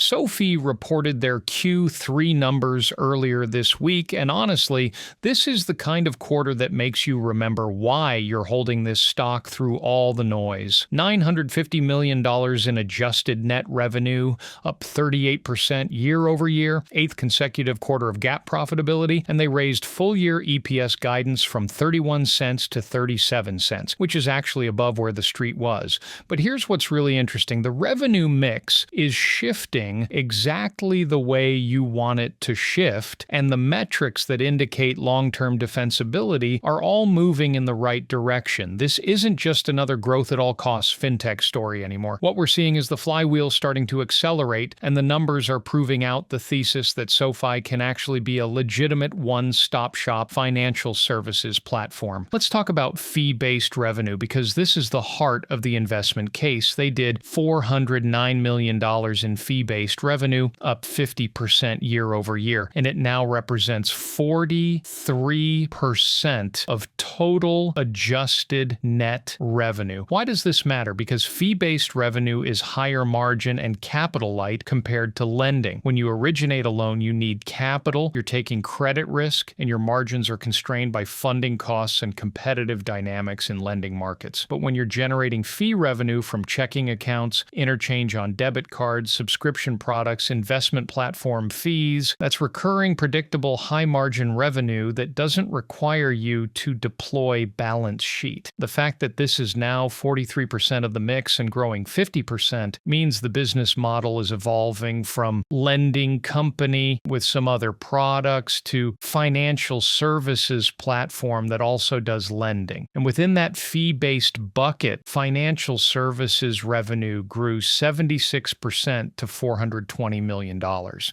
SoFi reported their Q3 numbers earlier this week, and honestly, this is the kind of quarter that makes you remember why you're holding this stock through all the noise. $950 million in adjusted net revenue, up 38% year over year, eighth consecutive quarter of GAAP profitability, and they raised full-year EPS guidance from 31 cents to 37 cents, which is actually above where the street was. But here's what's really interesting. The revenue mix is shifting exactly the way you want it to shift, and the metrics that indicate long-term defensibility are all moving in the right direction. This isn't just another growth at all costs fintech story anymore. What we're seeing is the flywheel starting to accelerate, and the numbers are proving out the thesis that SoFi can actually be a legitimate one-stop shop financial services platform. Let's talk about fee-based revenue, because this is the heart of the investment case. They did $409 million in fee-based revenue, up 50% year over year, and it now represents 43% of total adjusted net revenue. Why does this matter? Because fee-based revenue is higher margin and capital light compared to lending. When you originate a loan, you need capital, you're taking credit risk, and your margins are constrained by funding costs and competitive dynamics in lending markets. But when you're generating fee revenue from checking accounts, interchange on debit cards, subscription products, investment platform fees, that's recurring, predictable, high-margin revenue that doesn't require you to deploy balance sheet. The fact that this is now 43% of the mix and growing 50% means the business model is evolving from lending company with some other products to financial services platform that also does lending. And within that fee-based bucket, financial services revenue grew 76% to $420 million.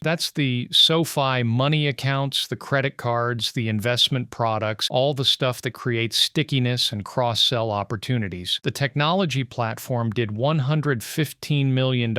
That's the SoFi money accounts, the credit cards, the investment products, all the stuff that creates stickiness and cross-sell opportunities. The technology platform did $115 million,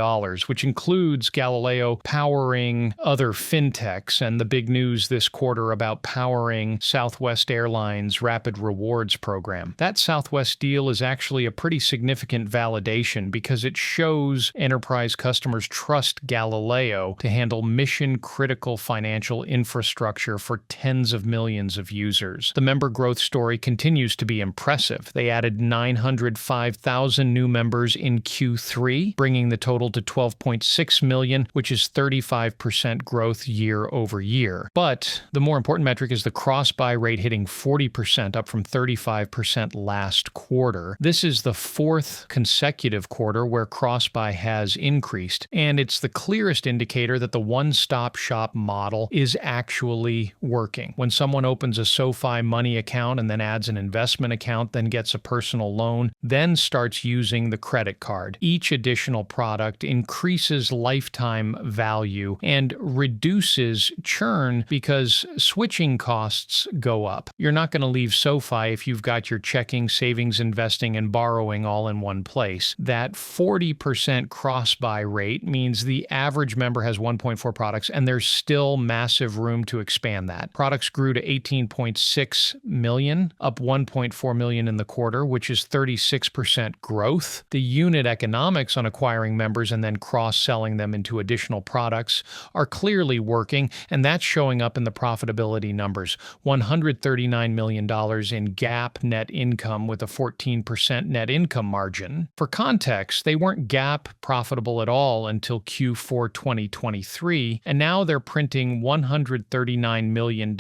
which includes Galileo powering other fintechs, and the big news this quarter about powering Southwest Airlines' Rapid Rewards program. That Southwest deal is actually a pretty significant validation because it shows enterprise customers trust Galileo to handle mission-critical financial infrastructure for tens of millions of users. The member growth story continues to be impressive. They added 905,000 new members in Q3, bringing the total to 12.6 million, which is 35% growth year over year. But the more important metric is the cross-buy rate hitting 40%, up from 35% last quarter. This is the fourth consecutive quarter where cross-buy has increased, and it's the clearest indicator that the one-stop shop model is actually working. When someone opens a SoFi money account and then adds an investment account, then gets a personal loan, then starts using the credit card, each additional product increases lifetime value and reduces churn because switching costs go up. You're not going to leave SoFi if you've got your checking, savings, investing, and borrowing all in one place. That 40% cross-buy rate means the average member has 1.4 products, and there's still massive room to expand that. Products grew to 18.6 million, up 1.4 million in the quarter, which is 36% growth. The unit economics on acquiring members and then cross-selling them into additional products are clearly working, and that's showing up in the profitability numbers. $139 million in GAAP net income with a 14% net income margin. For context, they weren't GAAP profitable at all until Q4 2023, and now they're printing $139 million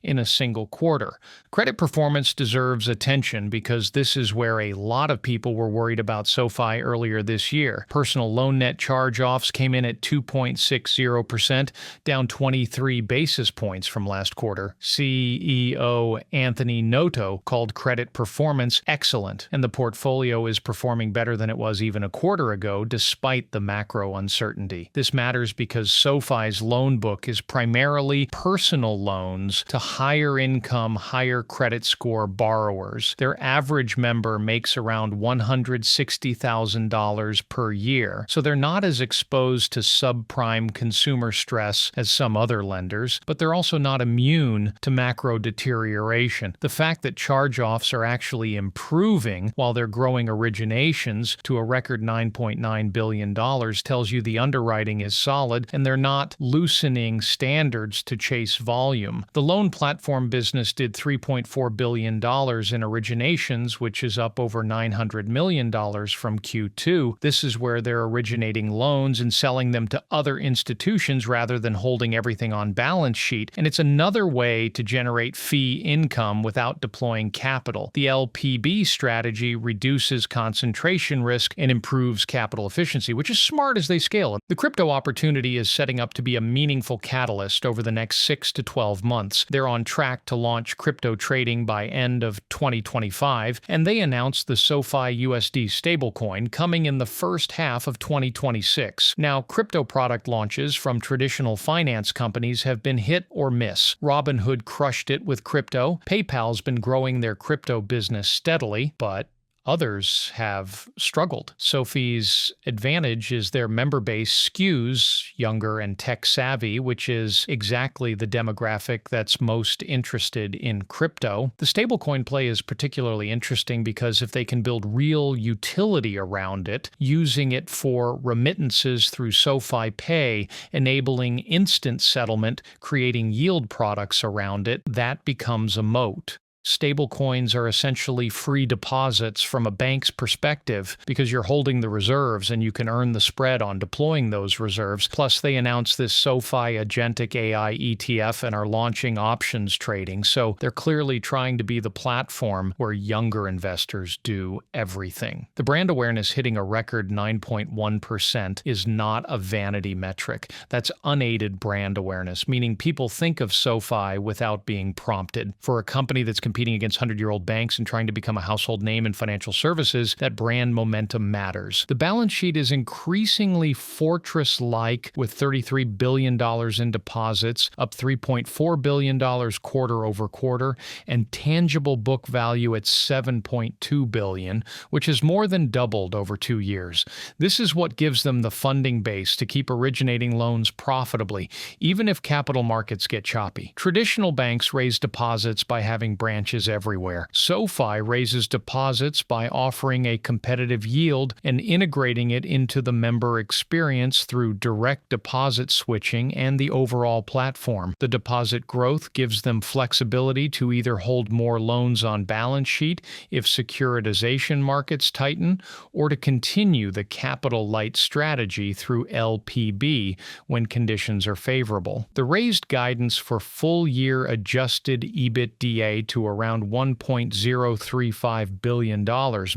in a single quarter. Credit performance deserves attention because this is where a lot of people were worried about SoFi earlier this year. Personal loan net charge-offs came in at 2.60%, down 23 basis points from last quarter. CEO Anthony Noto called credit performance excellent, and the portfolio is performing better than it was even a quarter ago, despite the macro uncertainty. This matters because SoFi's loan book is primarily personal loans to higher income, higher credit score borrowers. Their average member makes around $160,000 per year, so they're not as exposed to subprime consumer stress as some other lenders, but they're also not immune to macro deterioration. The fact that charge-offs are actually improving while they're growing originations to a record $9.9 billion tells you you the underwriting is solid and they're not loosening standards to chase volume. The loan platform business did $3.4 billion in originations, which is up over $900 million from Q2. This is where they're originating loans and selling them to other institutions rather than holding everything on balance sheet. And it's another way to generate fee income without deploying capital. The LPB strategy reduces concentration risk and improves capital efficiency, which is smart as they scale. The crypto opportunity is setting up to be a meaningful catalyst over the next 6 to 12 months. They're on track to launch crypto trading by end of 2025, and they announced the SoFi USD stablecoin coming in the first half of 2026. Now, crypto product launches from traditional finance companies have been hit or miss. Robinhood crushed it with crypto. PayPal's been growing their crypto business steadily, but others have struggled. SoFi's advantage is their member base skews younger and tech-savvy, which is exactly the demographic that's most interested in crypto. The stablecoin play is particularly interesting because if they can build real utility around it, using it for remittances through SoFi Pay, enabling instant settlement, creating yield products around it, that becomes a moat. Stablecoins are essentially free deposits from a bank's perspective because you're holding the reserves and you can earn the spread on deploying those reserves. Plus, they announced this SoFi Agentic AI ETF and are launching options trading. So they're clearly trying to be the platform where younger investors do everything. The brand awareness hitting a record 9.1% is not a vanity metric. That's unaided brand awareness, meaning people think of SoFi without being prompted. For a company that's competing against 100-year-old banks and trying to become a household name in financial services, that brand momentum matters. The balance sheet is increasingly fortress-like with $33 billion in deposits, up $3.4 billion quarter over quarter, and tangible book value at $7.2 billion, which has more than doubled over 2 years. This is what gives them the funding base to keep originating loans profitably, even if capital markets get choppy. Traditional banks raise deposits by having branches everywhere. SoFi raises deposits by offering a competitive yield and integrating it into the member experience through direct deposit switching and the overall platform. The deposit growth gives them flexibility to either hold more loans on balance sheet if securitization markets tighten, or to continue the capital-light strategy through LPB when conditions are favorable. The raised guidance for full-year adjusted EBITDA to around $1.035 billion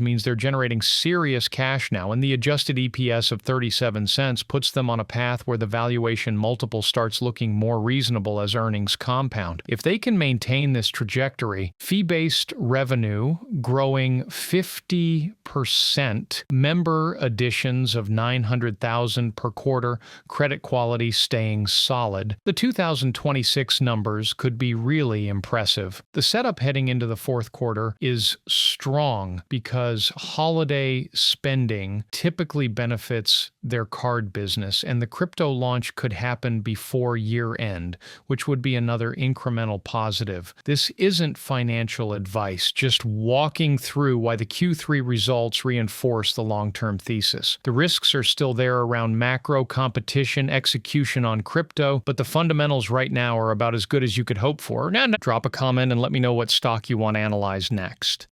means they're generating serious cash now, and the adjusted EPS of 37 cents puts them on a path where the valuation multiple starts looking more reasonable as earnings compound. If they can maintain this trajectory, fee-based revenue growing 50%, member additions of 900,000 per quarter, credit quality staying solid, the 2026 numbers could be really impressive. The setup heading into the fourth quarter is strong because holiday spending typically benefits their card business, and the crypto launch could happen before year end, which would be another incremental positive. This isn't financial advice, just walking through why the Q3 results reinforce the long-term thesis. The risks are still there around macro competition, execution on crypto, but the fundamentals right now are about as good as you could hope for. Now, drop a comment and let me know what stock you want to analyze next.